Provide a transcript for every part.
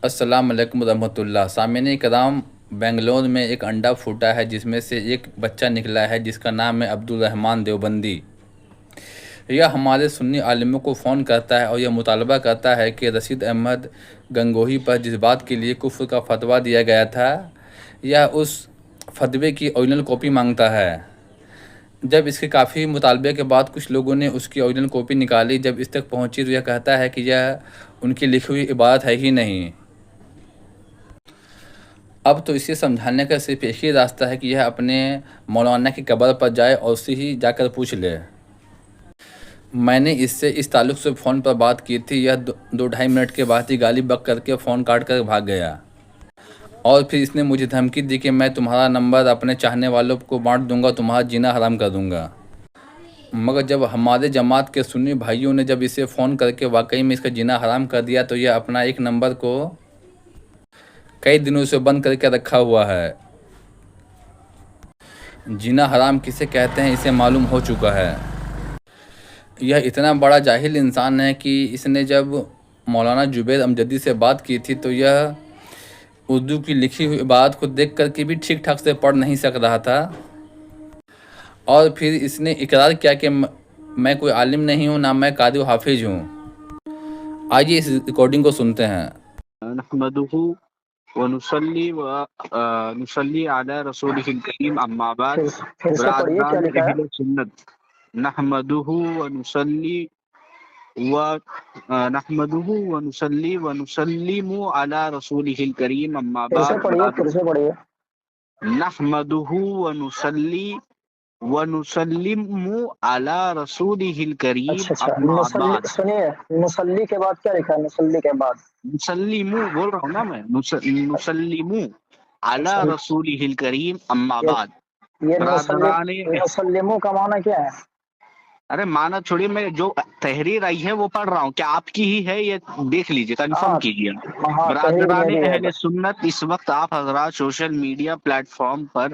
السلام علیکم ورحمۃ اللہ۔ سامعین کرام، بنگلور میں ایک انڈا پھوٹا ہے جس میں سے ایک بچہ نکلا ہے جس کا نام ہے عبدالرحمن دیوبندی۔ یہ ہمارے سنی عالموں کو فون کرتا ہے اور یہ مطالبہ کرتا ہے کہ رشید احمد گنگوہی پر جس بات کے لیے کفر کا فتویٰ دیا گیا تھا یہ اس فتوے کی اوریجنل کاپی مانگتا ہے۔ جب اس کے کافی مطالبے کے بعد کچھ لوگوں نے اس کی اوریجنل کاپی نکالی، جب اس تک پہنچی تو یہ کہتا ہے کہ یہ ان کی لکھی ہوئی عبارت ہے ہی نہیں۔ اب تو اسے سمجھانے کا صرف ایک ہی راستہ ہے کہ یہ اپنے مولانا کی قبر پر جائے اور اسے ہی جا کر پوچھ لے۔ میں نے اس سے اس تعلق سے فون پر بات کی تھی، یہ 2-2.5 منٹ کے بعد ہی گالی بک کر کے فون کاٹ کر بھاگ گیا، اور پھر اس نے مجھے دھمکی دی کہ میں تمہارا نمبر اپنے چاہنے والوں کو بانٹ دوں گا، تمہارا جینا حرام کر دوں گا۔ مگر جب ہمارے جماعت کے سنی بھائیوں نے جب اسے فون کر کے واقعی میں اس کا جینا حرام کر دیا تو یہ اپنا ایک نمبر کو کئی دنوں سے بند کر کے رکھا ہوا ہے۔ جینا حرام کسے کہتے ہیں اسے معلوم ہو چکا ہے۔ یہ اتنا بڑا جاہل انسان ہے کہ اس نے جب مولانا جبیر امجدی سے بات کی تھی تو یہ اردو کی لکھی ہوئی عبارت کو دیکھ کر کے بھی ٹھیک ٹھاک سے پڑھ نہیں سک رہا تھا، اور پھر اس نے اقرار کیا کہ میں کوئی عالم نہیں ہوں، نہ میں قاری و حافظ ہوں۔ آئیے اس ریکارڈنگ کو سنتے ہیں۔ نحمده ونصلي ونصلي على رسوله الكريم اما بعد پھر سے پڑھیے کیا برادران لکھا ہے۔ اہل سنت نحمده ونصلي ونحمده ونصلي ونسلم على رسوله الكريم اما پھر سے بعد پڑھیے پھر سے پڑھیے۔ نحمده ونصلي ونسلم على رسوله الكريم اچھا، اما مسلی بعد سنیے، مسلی کے بعد کیا لکھا ہے؟ مسلی کے بعد نسلیمو بول رہا ہوں نا میں نسلیمو علی اچھا، رسولہ الکریم اما بعد یہ برادران نسلموں کا معنی کیا ہے؟ ارے مانا چھوڑیے، میں جو تحریر آئی ہے وہ پڑھ رہا ہوں، کیا آپ کی ہی ہے یہ دیکھ لیجئے، کنفرم ہاں کیجئے۔ ہاں، تحریر برادران میری ہے اہل سنت، اس وقت آپ حضرات سوشل میڈیا پلیٹ فارم پر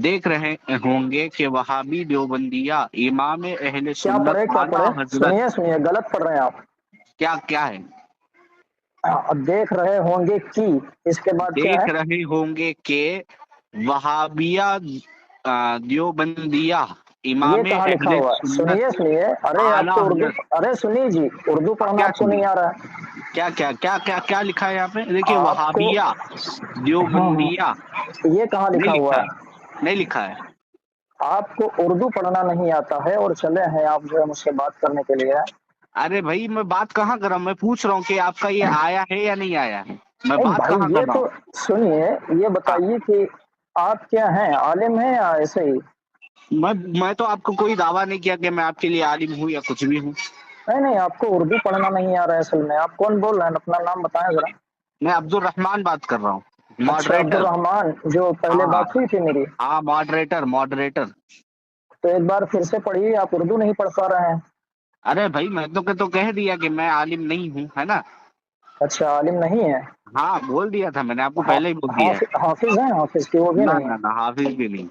دیکھ رہے ہوں گے کہ وہابی دیوبندیہ امام اہل کیا سنت پڑھے کیا اعلیٰ پڑھے؟ حضرت سنیے غلط پڑھ رہے ہیں آپ۔ کیا ہے؟ دیکھ رہے ہوں گے کہ اس کے بعد کیا ہے؟ دیکھ رہے ہوں گے کہ وہابیہ دیوبندیہ یہ امام کہاں لکھا اہل ہوا ہے؟ سنت سنیے سنیے، ارے آپ اعلیٰ کو اردو، حضرت ارے سنیے جی، اردو پڑھنا کیا آپ کو سنی نہیں آ رہا ہے کیا کیا کیا کیا کیا لکھا ہے یہاں پہ؟ دیکھیے آپ کو؟ وہابیہ ہاں ہاں، دیوبندیہ یہ کہاں نہیں لکھا ہوا لکھا ہے؟ ہے، نہیں لکھا ہے۔ آپ کو اردو پڑھنا نہیں آتا ہے اور چلے ہیں آپ جو ہے مجھ سے بات کرنے کے لیے؟ ارے بھائی میں بات کہاں کر رہا ہوں، میں پوچھ رہا ہوں کہ آپ کا یہ آیا ہے یا نہیں آیا ہے، میں نہیں بات بھائی، کہاں یہ کر رہا تو ہوں۔ سنیے، یہ ہاں، بتائیے کہ آپ کیا ہیں، عالم ہیں یا ایسے ہی؟ میں تو آپ کو کوئی دعویٰ نہیں کیا کہ میں آپ کے لیے عالم ہوں یا کچھ بھی ہوں۔ نہیں نہیں، آپ کو اردو پڑھنا نہیں آ رہا ہے اصل میں۔ آپ کون بول رہے ہیں؟ اپنا نام بتائیں ذرا۔ میں عبد الرحمان بات کر رہا ہوں، اچھا، عبد ماڈریٹر۔ الرحمان، جو پہلے ہاں بات ہوئی تھی میری؟ ہاں، ماڈریٹر۔ تو ایک بار پھر سے پڑھیے، آپ اردو نہیں پڑھ پا رہے ہیں۔ ارے بھائی میں تو کہہ دیا کہ میں عالم نہیں ہوں، ہے نا؟ اچھا، عالم نہیں ہے؟ ہاں بول دیا تھا میں نے، آپ کو پہلے ہی بول دیا ہے۔ حافظ ہیں؟ حافظ کی وہ بھی نہ نہیں ہے؟ نہ نہ، حافظ بھی نہیں۔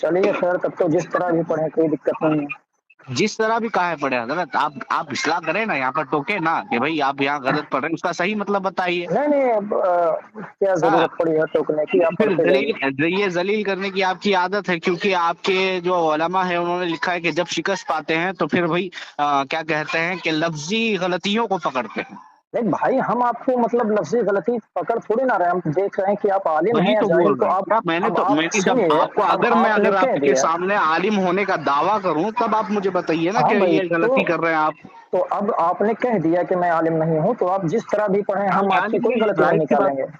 چلیے خیر، تب تو جس طرح بھی پڑھیں کوئی دقت نہیں ہے۔ جس طرح بھی کہا ہے پڑھے حضرت، آپ اصلاح کریں نا، یہاں پر ٹوکے نا کہ بھائی آپ یہاں غلط پڑھ رہے ہیں، اس کا صحیح مطلب بتائیے۔ نہیں نہیں، اب کیا ہاں، ضرورت پڑی ہے ٹوکنے کی، آپ پھر پڑھتے جائیے۔ یہ ذلیل کرنے کی آپ کی عادت ہے، کیونکہ آپ کے جو علماء ہیں انہوں نے لکھا ہے کہ جب شکست پاتے ہیں تو پھر بھائی کیا کہتے ہیں کہ لفظی غلطیوں کو پکڑتے ہیں۔ نہیں بھائی، ہم آپ کو مطلب لفظی غلطی پکڑ تھوڑی نہ رہے، ہم دیکھ رہے ہیں کہ آپ عالم ہیں وہی یا تو جاہل، بول تو رہا ہوں، آپ اب میں آپ نے جب سنیے، آپ کو اب میں آپ نے اگر کہہ آپ کے دیا۔ سامنے عالم ہونے کا دعویٰ کروں تب آپ مجھے بتائیے نا ہاں کہ بھائی، یہ غلطی کر رہے ہیں آپ۔ تو اب آپ نے کہہ دیا کہ میں عالم نہیں ہوں، تو آپ جس طرح بھی پڑھیں ہاں ہم میں آپ کی عالم کوئی نہیں ہوں، غلطی ظاہر نہیں سی بات۔ نکالیں گے۔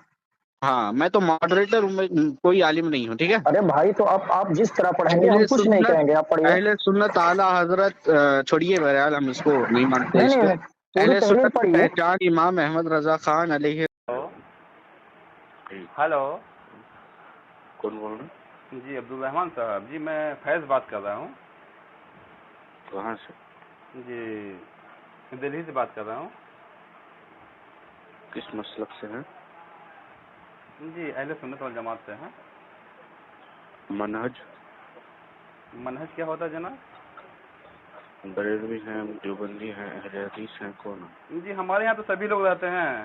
ہاں میں تو ماڈریٹر ہوں، میں کوئی عالم نہیں ہوں، ٹھیک ہے۔ ارے بھائی، تو آپ جس طرح پڑھیں گے اہل ہم کچھ نہیں سنت کہیں گے، آپ پڑھیے۔ اہل سنت اعلیٰ حضرت چھوڑیے بہرحال، ہم اس کو نہیں مانتے نہیں اس پہ۔ نہیں، پوری اہل تحریر سنت کی پڑھیے۔ پہچان امام احمد رضا خان علیہ۔ ہلو، کون بول رہے ہیں؟ جی عبدالرحمان صاحب، جی میں فیض بات کر رہا ہوں۔ کہاں سے؟ جی دہلی سے بات کر رہا ہوں۔ کس مسلک سے ہیں؟ جی اہل سنت والجماعت سے ہیں۔ منہج؟ منہج کیا ہوتا ہے جناب؟ بریلوی ہیں، دیوبندی ہیں، اہل حدیث ہیں، کون ہیں؟ جی ہمارے یہاں تو سبھی لوگ رہتے ہیں،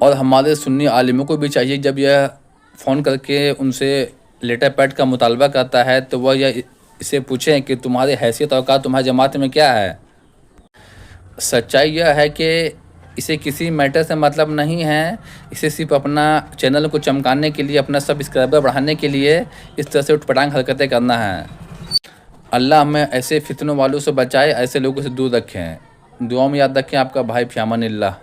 اور ہمارے سنی عالموں کو بھی چاہیے جب یہ فون کر کے ان سے لیٹر پیڈ کا مطالبہ کرتا ہے تو وہ یہ اسے پوچھیں کہ تمہاری حیثیت اور اوقات تمہاری جماعت میں کیا ہے۔ سچائی یہ ہے کہ اسے کسی میٹر سے مطلب نہیں ہے، اسے صرف اپنا چینل کو چمکانے کے لیے، اپنا سبسکرائبر بڑھانے کے لیے اس طرح سے اٹھ پٹانگ حرکتیں کرنا ہے۔ اللہ ہمیں ایسے فتنوں والوں سے بچائے، ایسے لوگوں سے دور رکھیں۔ دعاؤں میں یاد رکھیں، آپ کا بھائی فی امان اللہ۔